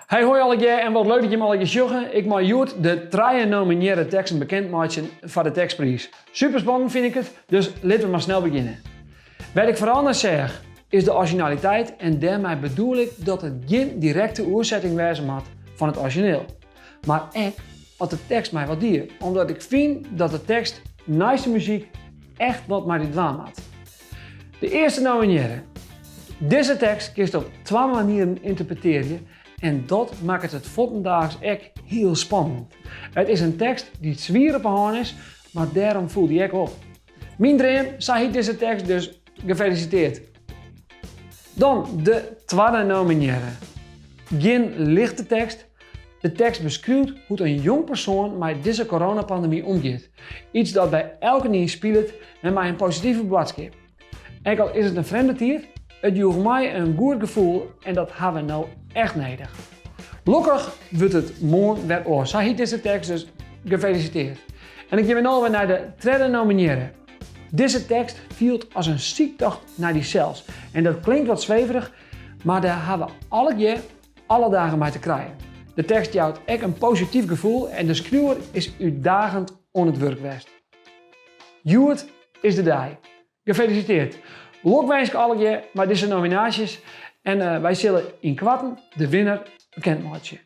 Hey, hoi alle en wat leuk dat je me alle zegt. Ik mag Joert de 3 nomineerde teksten bekendmaken voor de tekstprijs. Super spannend vind ik het, dus laten we maar snel beginnen. Wat ik vooral net zeg, is de originaliteit en daarmee bedoel ik dat het geen directe oorzetting wezen moet van het origineel. Maar ook dat de tekst mij wat dier, omdat ik vind dat de tekst naast de muziek echt wat mij dit waan maakt. De eerste nomineerde. Deze tekst kun je op 2 manieren interpreteren en dat maakt het votendaags echt heel spannend. Het is een tekst die zwier op een hand is, maar daarom voelt die echt op. Mijn dream zei deze tekst, dus gefeliciteerd. Dan de tweede nomineerde. Geen lichte tekst. De tekst beschrijft hoe een jong persoon met deze coronapandemie omgaat. Iets dat bij elke nieuw speelt en mij een positieve boodschap. En al is het een vreemde tier, het joeg mij een goed gevoel en dat hebben we nou echt nodig. Gelukkig wordt het morgen weer oor. Zo heet deze tekst, dus gefeliciteerd. En ik geef nu weer naar de derde nomineerde. Deze tekst viel als een ziektocht naar die cels. En dat klinkt wat zweverig, maar daar hebben we alle dagen mee te krijgen. De tekst jouwt echt een positief gevoel en de schreeuwer is uitdagend on het werk geweest. Joert is de dag. Gefeliciteerd. Lok wens ik alle met deze nominaties en wij zullen in kwarten de winnaar bekendmaken.